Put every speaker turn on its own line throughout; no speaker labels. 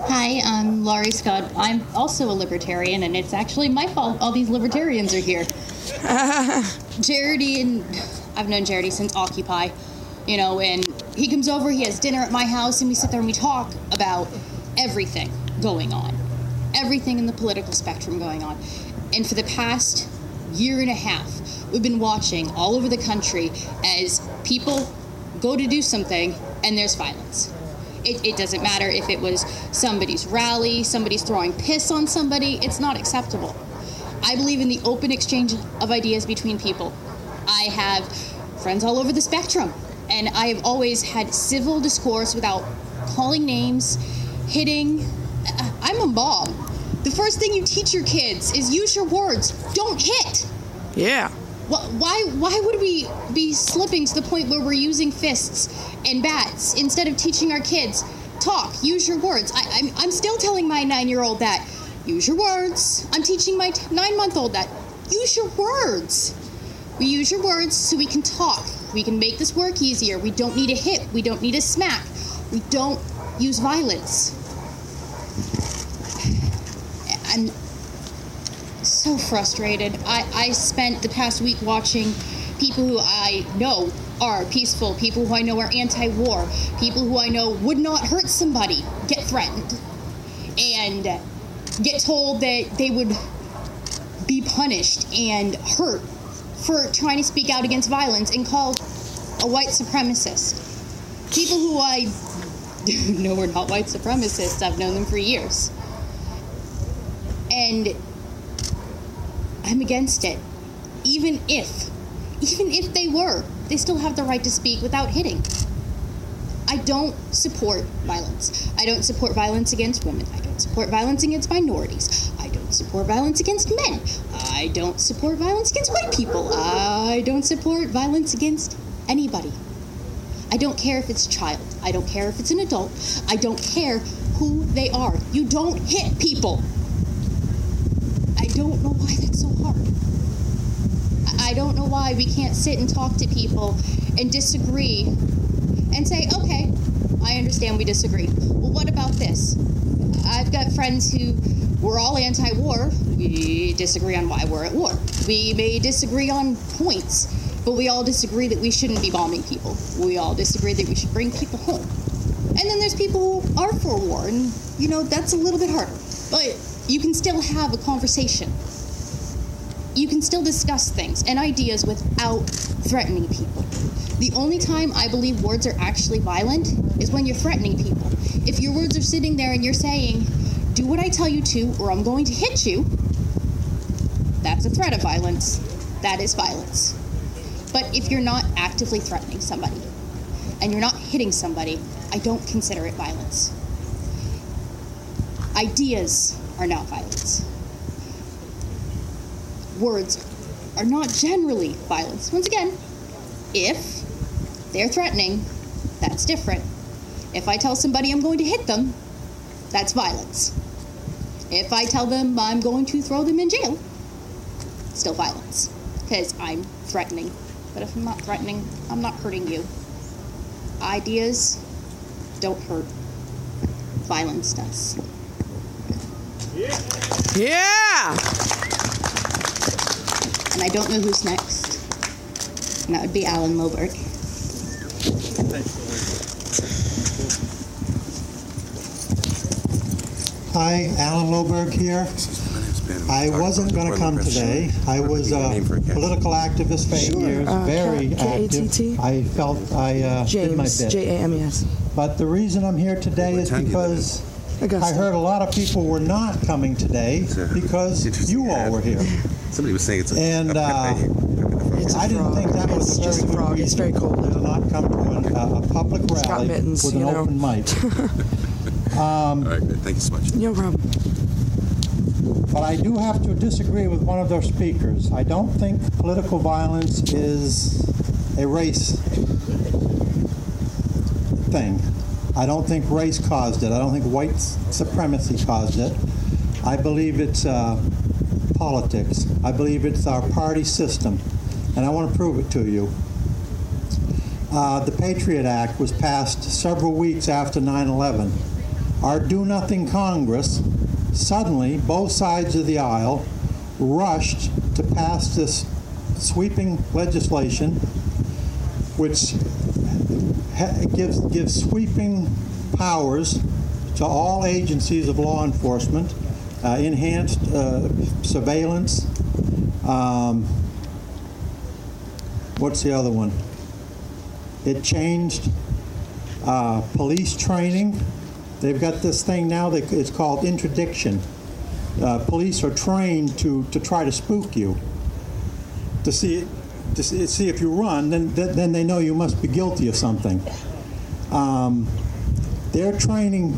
Hi, I'm Laurie Scott. I'm also a Libertarian, and it's actually my fault all these Libertarians are here. I've known Jarity since Occupy, and he comes over, he has dinner at my house, and we sit there and we talk about everything going on. Everything in the political spectrum going on. And for the past year and a half, we've been watching all over the country as people go to do something and there's violence. It doesn't matter if it was somebody's rally, somebody's throwing piss on somebody, it's not acceptable. I believe in the open exchange of ideas between people. I have friends all over the spectrum, and I have always had civil discourse without calling names, hitting. I'm a mom. The first thing you teach your kids is use your words. Don't hit.
Yeah.
Why would we be slipping to the point where we're using fists and bats instead of teaching our kids, talk, use your words? I'm still telling my 9-year-old that. Use your words. I'm teaching my 9-month-old that. Use your words. We use your words so we can talk. We can make this work easier. We don't need a hit. We don't need a smack. We don't use violence. I'm so frustrated. I spent the past week watching people who I know are peaceful, people who I know are anti-war, people who I know would not hurt somebody get threatened and get told that they would be punished and hurt for trying to speak out against violence and called a white supremacist. People who I know are not white supremacists. I've known them for years. And I'm against it. Even if they were, they still have the right to speak without hitting. I don't support violence. I don't support violence against women. I don't support violence against minorities. I don't support violence against men. I don't support violence against white people. I don't support violence against anybody. I don't care if it's a child. I don't care if it's an adult. I don't care who they are. You don't hit people. I don't know why that's so hard. I don't know why we can't sit and talk to people and disagree and say, okay, I understand we disagree. Well, what about this? I've got friends who we're all anti-war. We disagree on why we're at war. We may disagree on points, but we all disagree that we shouldn't be bombing people. We all disagree that we should bring people home. And then there's people who are for war, and, that's a little bit harder. But you can still have a conversation. You can still discuss things and ideas without threatening people. The only time I believe words are actually violent is when you're threatening people. If your words are sitting there and you're saying, do what I tell you to, or I'm going to hit you, that's a threat of violence. That is violence. But if you're not actively threatening somebody and you're not hitting somebody, I don't consider it violence. Ideas are not violence. Words are not generally violence. Once again, if they're threatening, that's different. If I tell somebody I'm going to hit them, that's violence. If I tell them I'm going to throw them in jail, still violence, because I'm threatening. But if I'm not threatening, I'm not hurting you. Ideas don't hurt. Violence does.
Yeah!
And I don't know who's next. And that would be Alan Lowberg.
Hi, Alan Lowberg here. I wasn't going to come today. I was a political activist for 8 years, very active. I felt I did my bit.
James,
But the reason I'm here today is because
Augusta.
I heard a lot of people were not coming today because you all were here.
Somebody was saying it's a
And I didn't think that was a very good reason
It's very cold
to not come to a public rally
mittens,
with an open mic.
all right, good. Thank you so much.
No problem.
But I do have to disagree with one of those speakers. I don't think political violence is a race thing. I don't think race caused it. I don't think white supremacy caused it. I believe it's politics. I believe it's our party system. And I want to prove it to you. the Patriot Act was passed several weeks after 9/11. Our do-nothing Congress, suddenly, both sides of the aisle, rushed to pass this sweeping legislation which gives sweeping powers to all agencies of law enforcement, enhanced surveillance. What's the other one? It changed police training. They've got this thing now that it's called interdiction. Police are trained to try to spook you, to see if you run. Then they know you must be guilty of something. Their training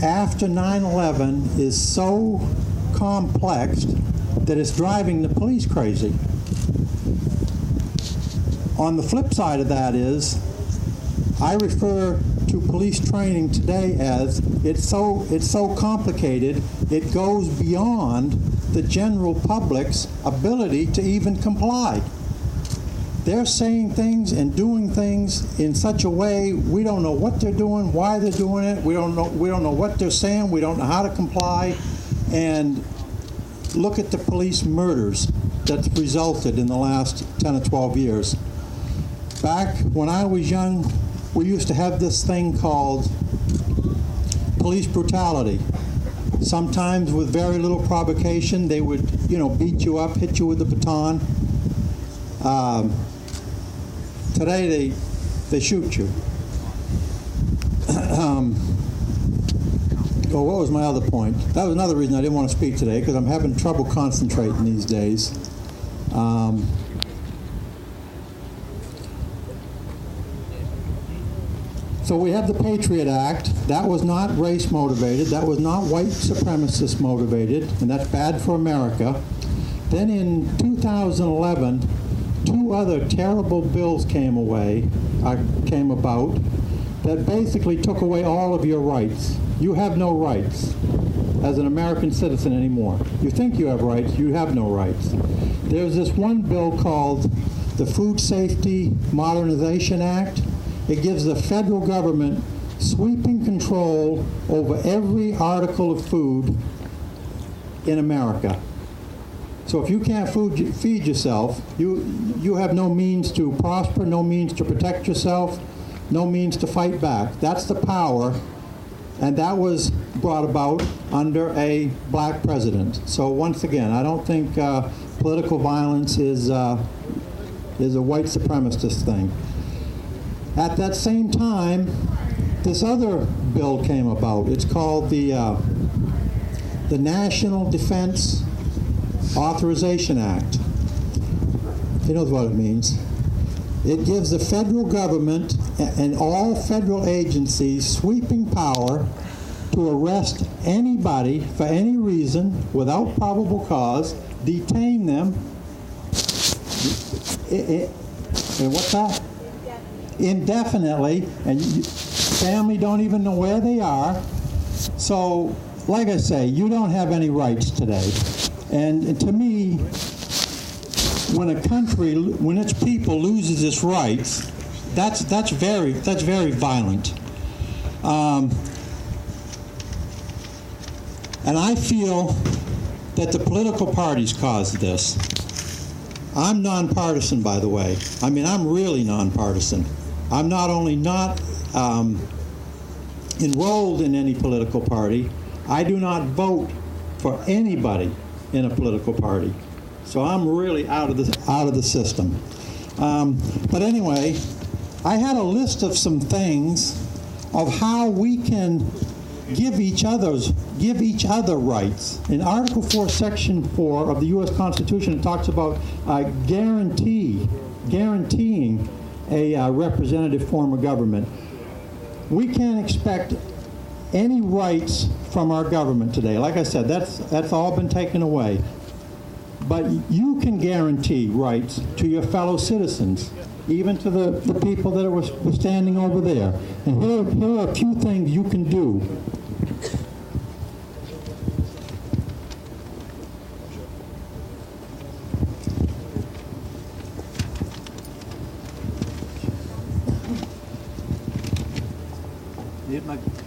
after 9/11 is so complex that it's driving the police crazy. On the flip side of that is, I refer to police training today as it's so complicated it goes beyond the general public's ability to even comply. They're saying things and doing things in such a way we don't know what they're doing, why they're doing it. We don't know what they're saying. We don't know how to comply. And look at the police murders that's resulted in the last 10 or 12 years. Back when I was young, we used to have this thing called police brutality. Sometimes with very little provocation, they would, beat you up, hit you with a baton. Today they shoot you. Well, what was my other point? That was another reason I didn't want to speak today, because I'm having trouble concentrating these days. So we have the Patriot Act. That was not race motivated. That was not white supremacist motivated, and that's bad for America. Then in 2011, two other terrible bills came about that basically took away all of your rights. You have no rights as an American citizen anymore. You think you have rights, you have no rights. There's this one bill called the Food Safety Modernization Act. It gives the federal government sweeping control over every article of food in America. So if you can't feed yourself, you have no means to prosper, no means to protect yourself, no means to fight back. That's the power, and that was brought about under a black president. So once again, I don't think political violence is a white supremacist thing. At that same time, this other bill came about. It's called the National Defense Authorization Act. He knows what it means. It gives the federal government and all federal agencies sweeping power to arrest anybody for any reason without probable cause, detain them. And what's that? Indefinitely, and family don't even know where they are. So, like I say, you don't have any rights today. And to me, when a country, when its people loses its rights, that's very violent. And I feel that the political parties caused this. I'm nonpartisan, by the way. I mean, I'm really nonpartisan. I'm not only not enrolled in any political party, I do not vote for anybody in a political party. So I'm really out of the system. But anyway, I had a list of some things of how we can give each other rights. In Article 4, Section 4 of the U.S. Constitution, it talks about guaranteeing a representative form of government. We can't expect any rights from our government today. Like I said, that's all been taken away. But you can guarantee rights to your fellow citizens, even to the people that were standing over there. And here are a few things you can do.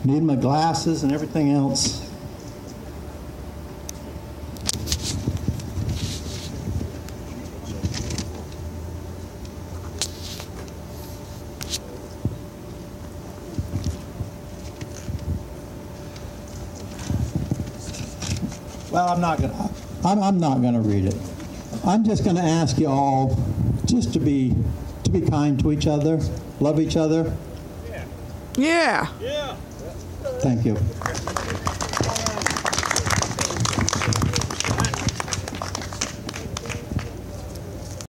Need my glasses and everything else. Well, I'm not gonna read it. I'm just gonna ask you all just to be kind to each other, love each other.
Yeah.
Thank you.